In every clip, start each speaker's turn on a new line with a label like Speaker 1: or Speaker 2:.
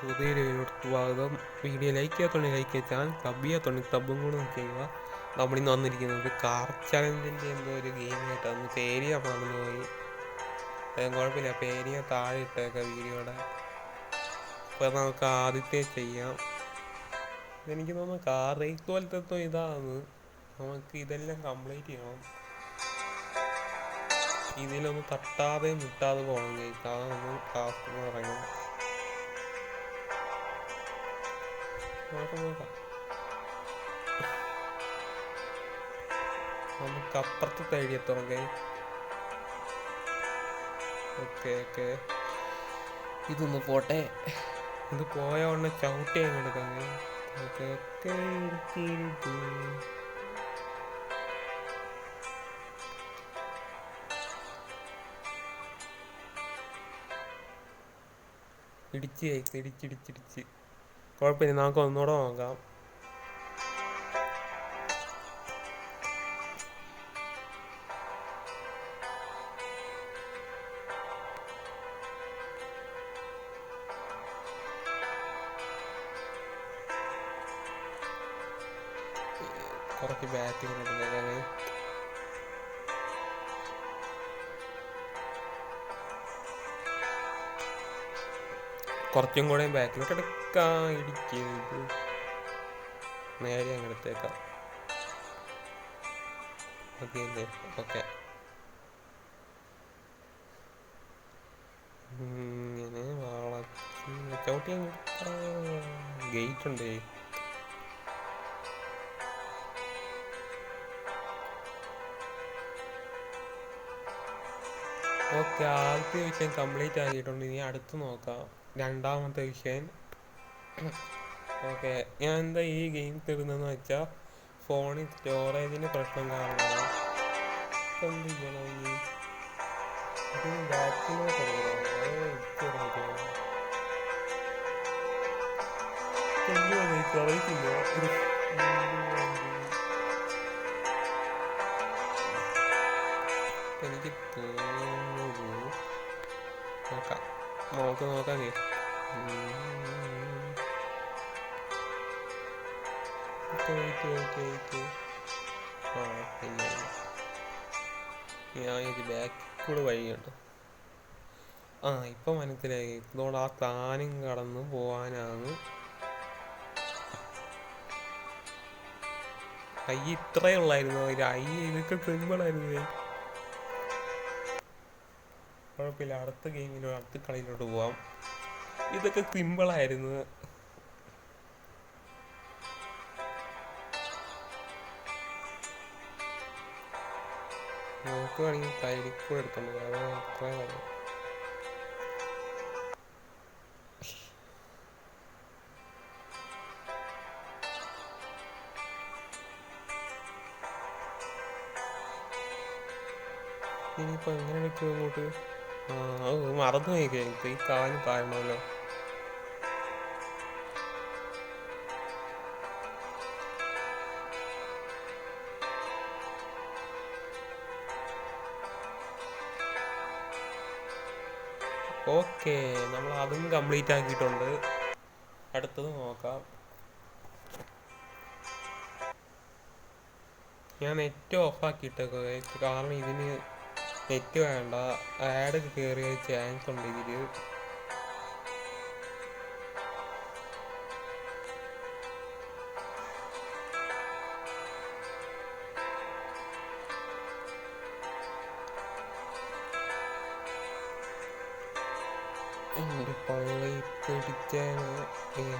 Speaker 1: പുതിയൊരു വീഡിയോയുടെ സ്വാഗതം. വീഡിയോ ലൈക്ക് ചെയ്യാത്തോണ്ട് ലൈക്ക് ചെയ്യാൻ, സബ് ചെയ്യാത്തോണ്ട് സബും കൂടെ ചെയ്യുക. നമ്മളിന്ന് വന്നിരിക്കുന്നത് കാർ ചലഞ്ചിൻ്റെ എന്തോ ഒരു ഗെയിമായിട്ടാണ്. പേരിയ മറന്നുപോയി. കുഴപ്പമില്ല, പേരിയ താഴെ ഇട്ടേക്കാം വീഡിയോയുടെ. അപ്പോൾ നമുക്ക് ആദ്യത്തെ ചെയ്യാം. എനിക്ക് തോന്നുന്നു കാർ റേസ് പോലത്തെ ഇതാണ്. നമുക്ക് ഇതെല്ലാം കംപ്ലീറ്റ് ചെയ്യണം. ഇതിലൊന്നും തട്ടാതെ മുട്ടാതെ പോകണം. അതാണ് ടാസ്ക് എന്ന് പറയുന്നത്. നോക്കാം. നമുക്ക് അപ്പുറത്ത് തേടിയെത്തണം. ഓക്കെ ഇതൊന്ന് പോട്ടെ. ഇത് പോയ ഉടനെ ചവിട്ടി അങ്ങ് എടുക്കാം. ഇടിച്ചിടിച്ച് കുഴപ്പമില്ല, നമുക്ക് ഒന്നുകൂടെ നോക്കാം. കുറച്ച് ബാറ്റിംഗ് കൊണ്ടുവന്നേക്കാണ്. കുറച്ചും കൂടെ ബാക്കിലോട്ട് എടുക്കാം. ഇടിക്കരുത്, നേരെ അങ്ങ് എടുത്തേക്കാം. ഓക്കെ അല്ലേ? ഓക്കെ. ഇങ്ങനെ വളച്ച് ചവിട്ടി അങ്ങ് ഗേറ്റ് ഉണ്ട്. ഓക്കെ, ആദ്യത്തെ വിഷയം കംപ്ലീറ്റ് ആക്കിയിട്ടുണ്ട്. ഇനി അടുത്ത് നോക്കാം രണ്ടാമത്തെ വിഷയം. ഓക്കെ, ഞാൻ എന്താ ഈ ഗെയിം തരുന്നതെന്ന് വെച്ചാൽ ഫോണിൽ സ്റ്റോറേജിന് പ്രശ്നം കാരണമാണ്. എന്ത് ചെയ്യണം? ഇനി ഇതിന് ബാക്കിലൂടെ അറിയില്ല. എനിക്ക് തോന്നുന്നു നോക്കാം. പിന്നെ ഞാൻ ഇത് ബാക്കിൽ കൂടെ വഴിയുണ്ട്. ഇപ്പം മനസ്സിലായി. ഇതോടെ ആ താനും കടന്ന് പോവാനാണ്. ഐ ഇത്രയേ ഉള്ളായിരുന്നു. ഐ ഇതൊക്കെ സിമ്പിളായിരുന്നു. കുഴപ്പമില്ല, അടുത്ത ഗെയിമിലോ അടുത്ത കളിയിലോട്ട് പോവാം. ഇതൊക്കെ സിമ്പിളായിരുന്നു. നോക്കുകയാണെങ്കിൽ സൈഡിൽ എടുത്തോണ്ട് പോകാം. അത് അത്രയും ഇനിയിപ്പോൾ എങ്ങനെ എടുക്കും അങ്ങോട്ട്? മറന്നു പോയി. ഈ കാര്യം താഴണമല്ലോ. ഓക്കെ, നമ്മൾ അതും കംപ്ലീറ്റ് ആക്കിയിട്ടുണ്ട്. അടുത്തത് നോക്കാം. ഞാൻ നെറ്റ് ഓഫാക്കിയിട്ടേക്കോ, കാരണം ഇതിന് നെറ്റ് വേണ്ട. ആഡ് കയറിയ ചാൻസ് ഉണ്ട് ഇതിൽ. എൻ്റെ പള്ളി പിടിച്ചാണ്.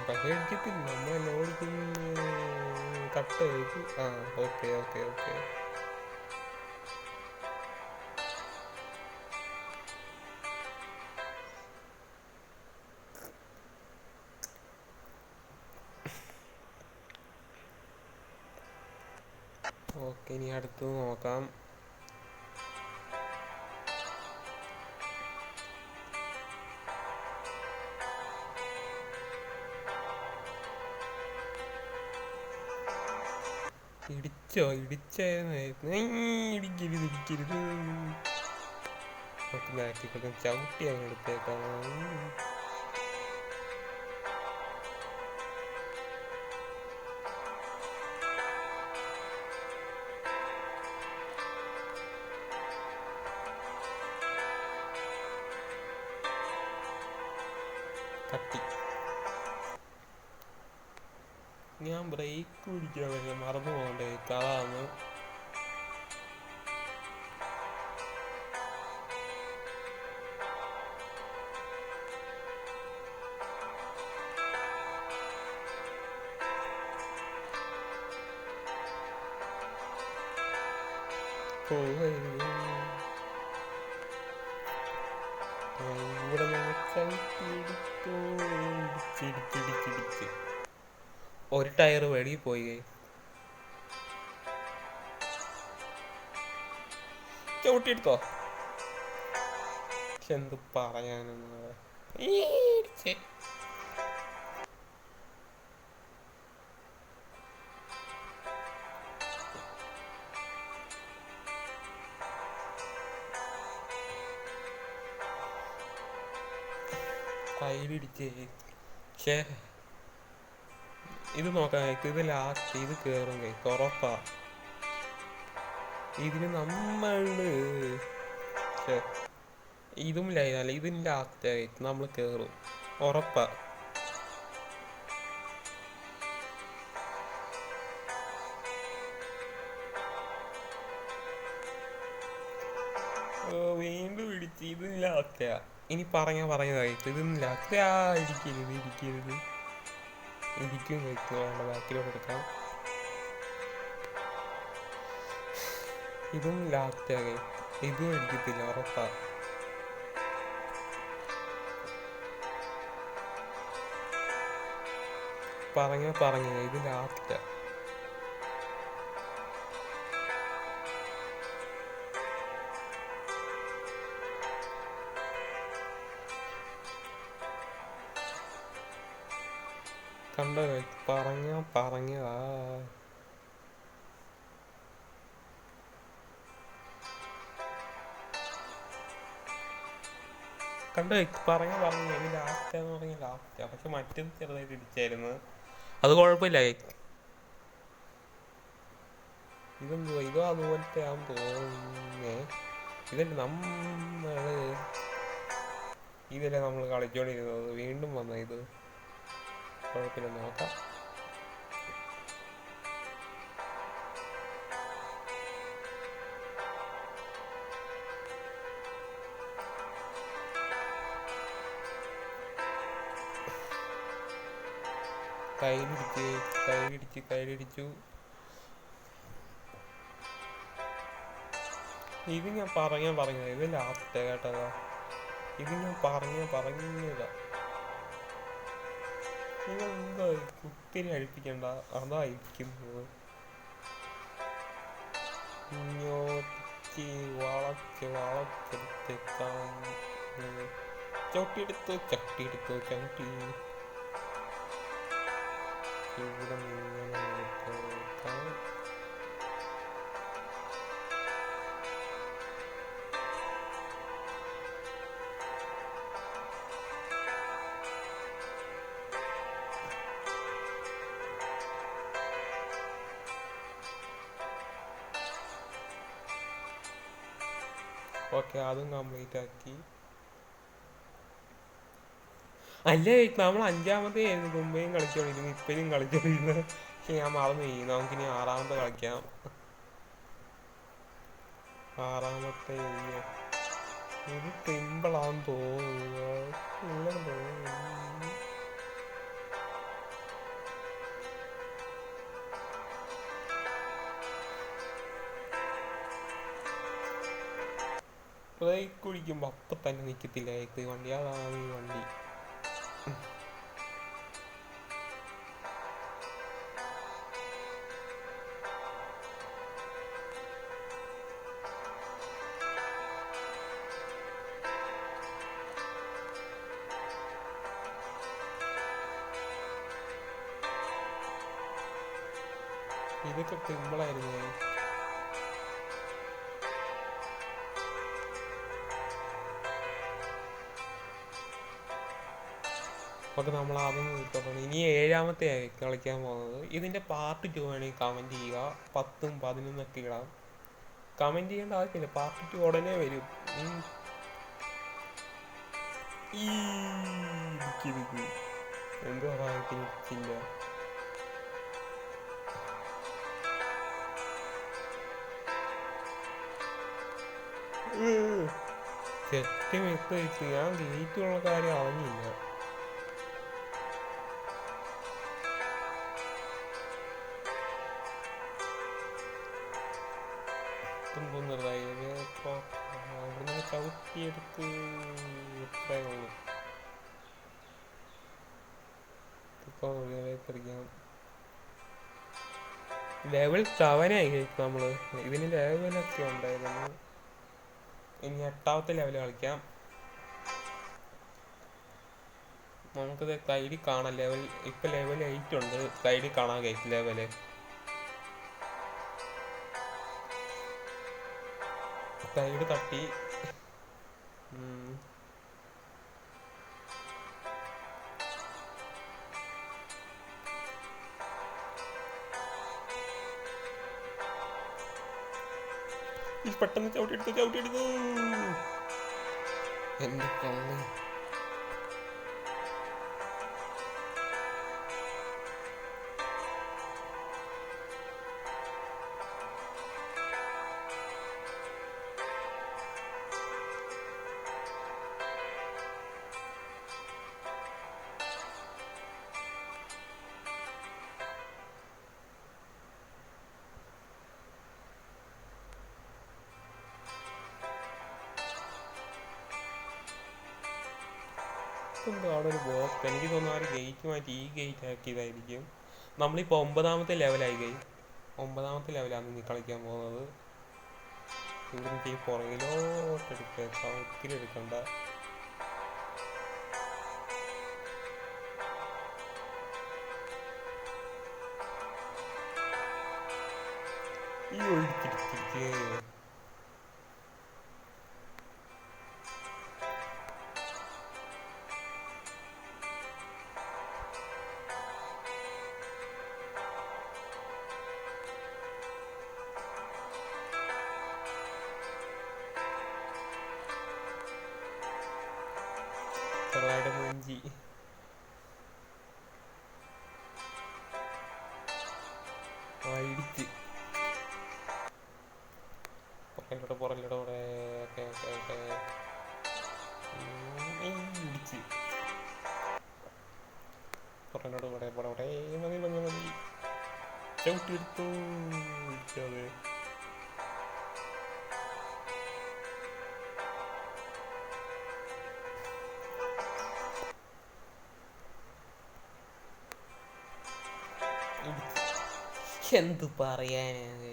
Speaker 1: പക്ഷേ അടിക്കത്തില്ല, നമ്മളെല്ലാം ഓടിക്കുന്നു. Cut okay. ഇനി അടുത്ത് നോക്കാം. ഇടിച്ചായിരുന്നു. ഇടിക്കരുത്. ബാക്കിൽ ചവിട്ടി അങ്ങ് എടുത്തേക്കാം. ഞാൻ ബ്രേക്ക് പിടിക്കാൻ മറന്നു പോകണ്ടേ അതാണ്. ഇവിടെ ചവിട്ടിടിച്ചിടിച്ചിടിച്ചിടിച്ച് ഒരു ടയർ വെളിയിൽ പോയി. ചവിട്ടിയെടുത്തോ? എന്ത് പറയാനെന്ന് കയ്യിലിടിച്ച്. പക്ഷേ ഇത് നോക്കാം, ഇത് ലാസ്റ്റ് ഇത് കയറും ഉറപ്പാ. ഇതിന് നമ്മള് ഇതും ലൈനല്ല, ഇതിന് ലാസ്റ്റ് നമ്മൾ കയറും ഉറപ്പാ. വീണ്ടും ഇടിച്ച്. ഇതിന് ലാസ്റ്റാ. ഇനി പറഞ്ഞതായിട്ട് ഇതൊന്നും ലാസ്റ്റ്. ഇടിക്കരുത് ഇരിക്കും വേണ്ട. ബാക്കിലോട്ട് എടുക്കാം. ഇതും ലാസ്റ്റാകെ. ഇതും അടിക്കത്തില്ല ഉറപ്പാ. പറഞ്ഞ ഇത് ലാസ്റ്റാ. കണ്ടോ പറഞ്ഞതാ. കണ്ടോ പറഞ്ഞു ഇത് ലാസ്റ്റാന്ന് പറഞ്ഞ ലാസ്റ്റാ. പക്ഷെ മറ്റേത് ചെറുതായിട്ട് ഇടിച്ചായിരുന്നു, അത് കുഴപ്പമില്ല. ഇതെന്തോ ഇതോ അതുപോലത്തെ ആണെന്ന് തോന്നുന്നേ. ഇതല്ലേ നമ്മൾ കളിച്ചോണ്ടിരുന്നത്. വീണ്ടും വന്ന ഇത് കുഴപ്പമില്ല, നോക്കാം. കയ്യിലിടിച്ചു. ഇത് ഞാൻ പറഞ്ഞത് ഇത് ലാസ്റ്റ് കേട്ടതാ. ഇത് ഞാൻ പറഞ്ഞതാ. ഇതെന്താ കുത്തിരി അഴിപ്പിക്കണ്ട, അതായിരിക്കുന്നത്. വളച്ചെടുത്തേക്കാം. ചവിട്ടിയെടുത്തു. ഇവിടെ ഓക്കെ, അതും കംപ്ലീറ്റ് ആക്കി. അല്ലേ നമ്മൾ 5ാമത്തെ ആയിരുന്നു മുമ്പേയും കളിച്ചോണ്ടിരുന്നു, ഇപ്പോഴും കളിച്ചോണ്ടിരുന്നു. പക്ഷെ ഞാൻ മറന്നു പോയി. നമുക്കിനി 6ാമത്തെ കളിക്കാം. 6ാമത്തെ ഇത് സിമ്പിളാന്ന് തോന്നുന്നു. ബ്രേക്ക് കുടിക്കുമ്പോൾ അപ്പം തന്നെ നിൽക്കത്തില്ല വണ്ടി. അതാണ് ഈ വണ്ടി. ഇതൊക്കെ സിമ്പിളായിരുന്നു. ഒക്കെ നമ്മൾ ആദ്യം നോക്കണം. ഇനി 7ാമത്തെ കളിക്കാൻ പോകുന്നത്. ഇതിൻ്റെ പാർട്ട് 2 വേണമെങ്കിൽ കമൻറ്റ് ചെയ്യുക. 10ഉം 11ഒക്കെ ഇടാം. കമൻറ്റ് ചെയ്യേണ്ട ആവശ്യമില്ല, പാർട്ട് 2 ഉടനെ വരും. എന്തോ ഭാഗത്തിനില്ല. ചെത്തി മിസ് വെച്ച് ഞാൻ ഗേറ്റുള്ള കാര്യം അറിഞ്ഞില്ല. തുമ്പൊന്നതായി അവിടുന്ന് ചവിട്ടിയെടുത്ത് എത്രയേ ഉള്ളൂ. ഇപ്പോൾ കളിക്കാം. ലെവൽ 7 ആയി കഴിക്കും നമ്മള്. ഇതിന് ലെവലൊക്കെ ഉണ്ടായിരുന്നു. ഇനി 8ാമത്തെ ലെവൽ കളിക്കാം. നമുക്കിത് കൈഡി കാണാം. ഇപ്പൊ ലെവൽ 8 ഉണ്ട്. കൈഡി കാണാൻ കഴിക്കും ലെവല്. കൈഡ് തട്ടി. പെട്ടെന്ന് ചവിട്ടിയെടുത്തു. എന്റെ കള്ളി എന്തോ അവിടെ ഒരു ബോക്സ്. എനിക്ക് തോന്നുന്നു ആ ഒരു ഗേറ്റ് മാറ്റി ഈ ഗേറ്റ് ആക്കിയതായിരിക്കും. നമ്മളിപ്പോൾ 9ാമത്തെ ലെവലായി ഗെയിം. 9ാമത്തെ ലെവലാണ് നീ കളിക്കാൻ പോകുന്നത്. ഇവിടുന്ന് ഈ പുറകിലോട്ട് എടുക്കാം. ഒത്തിരി എടുക്കണ്ട. ഈ ഒഴിച്ചിരിക്കേ ചെറുതായിട്ട് മൂഞ്ചി. ഇടിച്ച് പുറകിലോട്ട് ഇടിച്ച് പുറകിലോട്ട് മതി ചവിട്ടിയെടുത്തു. ഇടിച്ചത് എന്ത് പറയാനാണ്.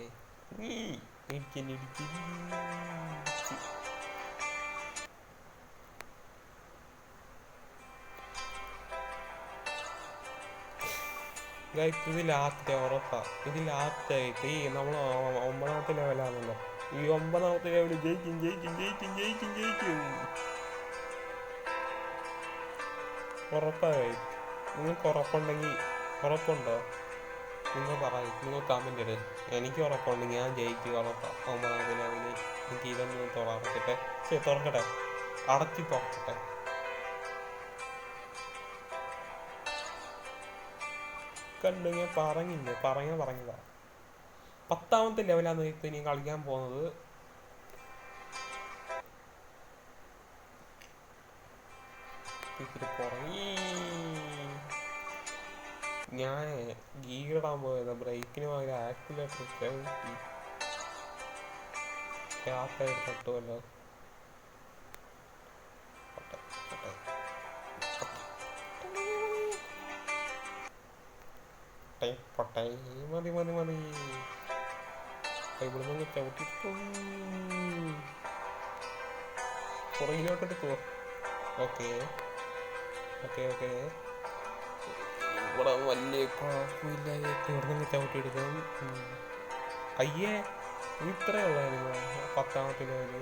Speaker 1: ഇത് ലാസ്റ്റ് ഉറപ്പാ. ഇത് ലാസ്റ്റ് ആയിട്ട് ഈ നമ്മൾ 9ാമത്തെ ലെവലാണല്ലോ. ഈ 9ാമത്തെ ലെവൽ ജയിക്കും ഉറപ്പായി. നിങ്ങൾക്ക് ഉറപ്പുണ്ടോ? നിങ്ങൾ പറയും. നിങ്ങൾ കമന്റ് ഇട്. എനിക്ക് ഉറപ്പുണ്ട്. ഞാൻ ജയിക്കും ഉറപ്പാ. 9ാമത്തെ ലെവലിൽ എനിക്ക് ഇതൊന്ന് തുറക്കട്ടെ. അടച്ചു തുറക്കട്ടെ. കണ്ടു. ഞാൻ പറഞ്ഞതാ. 10ാമത്തെ ലെവലാണ് ഇപ്പൊ ഇനി കളിക്കാൻ പോകുന്നത്. ഞാൻ ഗീറിടാൻ പോയത് ബ്രേക്കിന് പകരം ആക്സിലേറ്റർ ചവിട്ടി. യാത്രയായിട്ട് തട്ടുമല്ലോ. മതി ഇവിടുന്ന് ചവിട്ടിപ്പോ പുറകിലോട്ടെടുക്കുവോ? ഓക്കെ ഇവിടെ വലിയ കുഴപ്പമില്ലാതെ ഇവിടുന്ന് ചവിട്ടിയെടുക്കാം. അയ്യേ ഇത്രയേ ഉള്ളായിരുന്നു 10ാമത്തെ ലെവല്.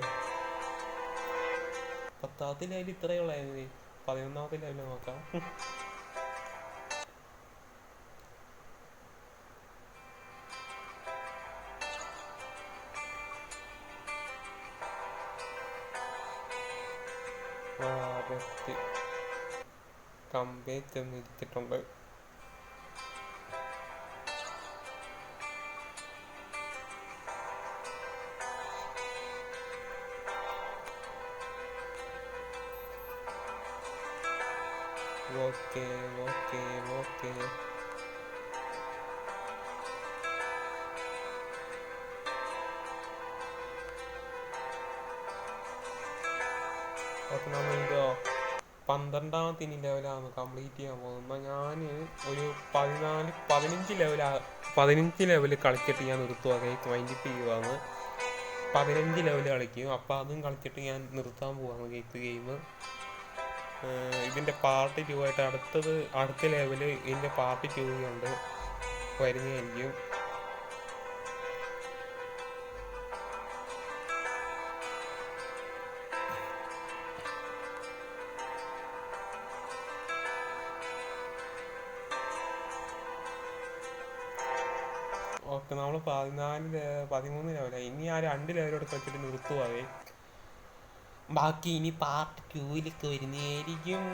Speaker 1: 10ാമത്തെ ലെവൽ ഇത്രയേ ഉള്ളായിരുന്നു. 11ാമത്തെ ലെവല് നോക്കാം. കമ്പേ ചെന്നിരിച്ചിട്ടുണ്ട്. 12ാമത്തെ ഇനി ലെവലാണ് കംപ്ലീറ്റ് ചെയ്യാൻ പോകുന്നത്. ഞാൻ ഒരു 15 ലെവൽ കളിച്ചിട്ട് ഞാൻ നിർത്തുക, വൈൻഡപ്പ് ചെയ്യുവാണ്. 15 ലെവൽ കളിക്കും, അപ്പോൾ അതും കളിച്ചിട്ട് ഞാൻ നിർത്താൻ പോവാണ് ഗെയിം. ഇതിൻ്റെ പാർട്ട് 2 ആയിട്ട് അടുത്ത ലെവൽ ഇതിൻ്റെ പാർട്ട് 2 കൊണ്ട് വരുന്നതായിരിക്കും. ഓക്കെ, നമ്മൾ 13 ലെവലായി. ഇനി ആ 2 ലെവലോട് കളിച്ചിട്ട് നിർത്തുവാതെ. ബാക്കി ഇനി പാർട്ട് 2 വരുന്നതായിരിക്കും.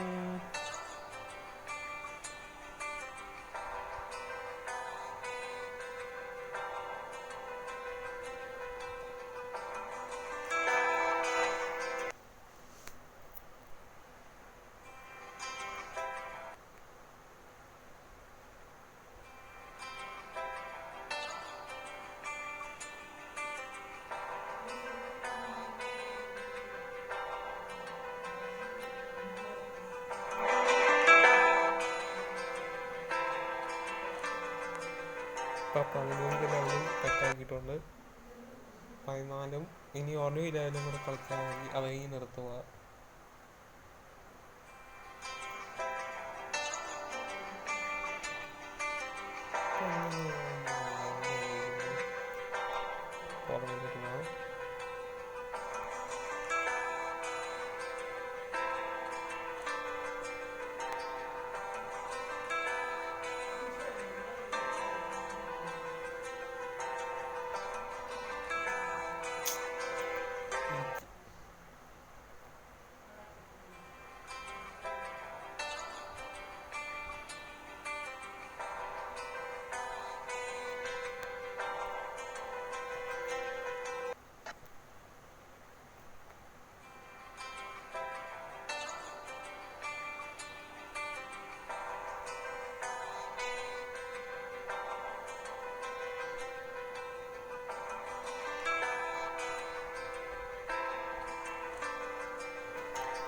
Speaker 1: ഇപ്പോൾ 15 ലെവലും സെറ്റാക്കിയിട്ടുണ്ട്. 14 ഇനി ഓരോ ലെവലും കൂടെ കളിച്ചാൽ മതി, അത് കഴിഞ്ഞ് നിർത്തുക.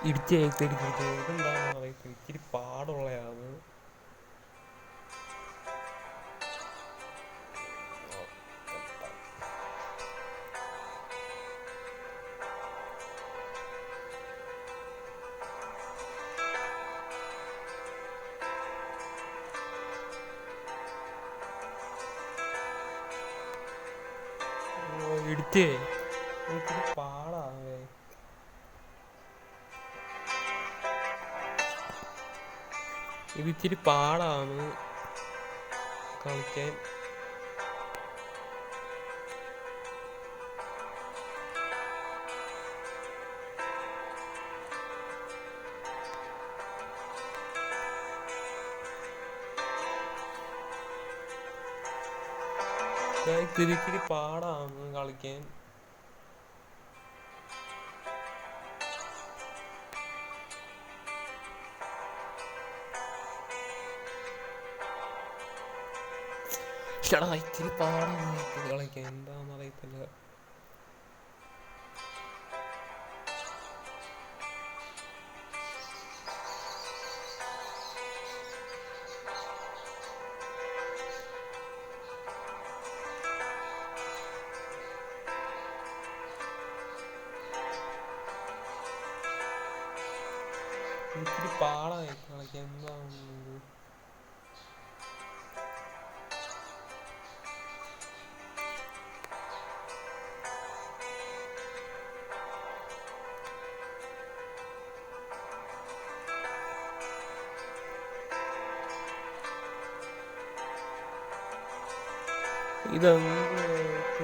Speaker 1: ഇതെന്താണെന്ന് അറിയത്തില്ല, ഇച്ചിരി പാടുള്ളതാണ്. ഇച്ചിരി പാടാണ്. ഇതിച്ചിരി പാടാണ് കളിക്കാൻ. ഇതിച്ചിരി പാടാണ് കളിക്കാൻ. ഇച്ചിരി പാടാണ് കളിക്കാൻ, എന്താണെന്ന് അറിയത്തില്ല. ഇച്ചിരി പാടായി കളിക്കാൻ, എന്താണ്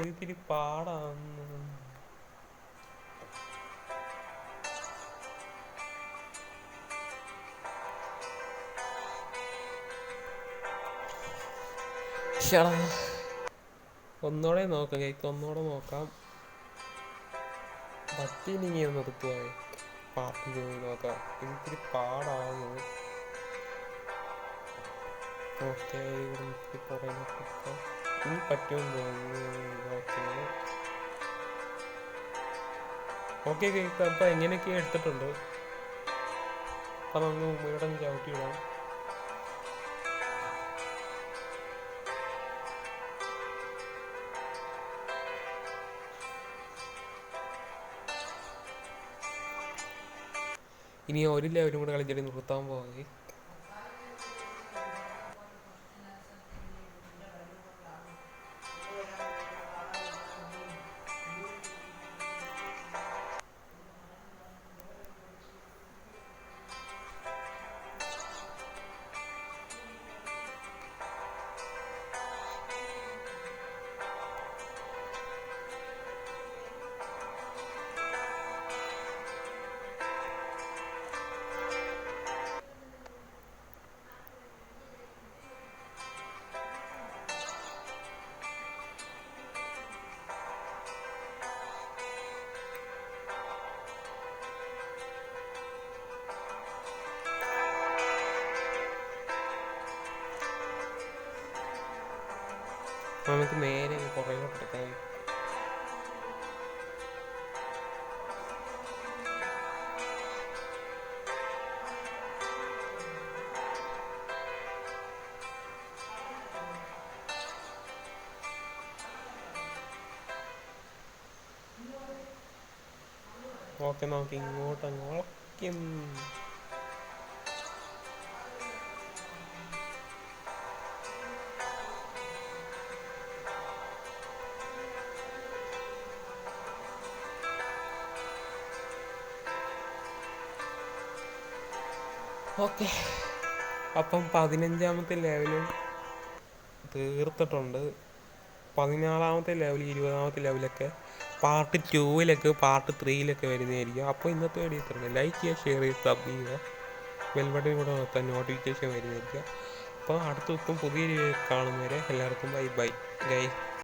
Speaker 1: ഇത്തിരി പാടാണ്. ഒന്നോടെ നോക്കാം, ഒന്നോടെ നോക്കാം. പറ്റിയില്ലെങ്കിൽ നിർത്തുവായി, പാർട്ടി പോയി നോക്കാം. ഇത്തിരി പാടാണ്. ഓക്കെ, ഇവിടെ പുറകെ ഇനി പറ്റുമെന്ന് തോന്നുന്നു. ഓക്കെ, അപ്പോൾ എങ്ങനെയൊക്കെ എടുത്തിട്ടുണ്ട്. അപ്പം നമുക്ക് മുമ്പിലോട്ട് ഒന്ന് ചവിട്ടി വിടാം. ഇനി ഒരു ലെവലും കൂടെ കളിച്ചിട്ട് നിർത്താൻ പോകാതെ. നമുക്ക് നേരെ പുറകോട്ട് എടുക്കാം. ഓക്കെ, നമുക്ക് ഇങ്ങോട്ടങ്ങ് വളയ്ക്കും. ഓക്കെ, അപ്പം 15ാമത്തെ ലെവലും തീർത്തിട്ടുണ്ട്. 16ാമത്തെ ലെവൽ, 20ാമത്തെ ലെവലൊക്കെ പാർട്ട് 2-ലൊക്കെ പാർട്ട് 3-ലൊക്കെ വരുന്നതായിരിക്കും. അപ്പോൾ ഇന്നത്തെ വീഡിയോ ഇത്രയുള്ളൂ. ലൈക്ക് ചെയ്യുക, ഷെയർ ചെയ്യുക, സബ് ചെയ്യുക, ബെൽ ബട്ടൺ കൂടെ നോക്കാൻ നോട്ടിഫിക്കേഷൻ വരുന്നതായിരിക്കും. അപ്പോൾ അടുത്ത ദിവസം പുതിയ വീഡിയോ കാണുന്നവരെ എല്ലാവർക്കും ബൈ ബൈ ഗൈസ്.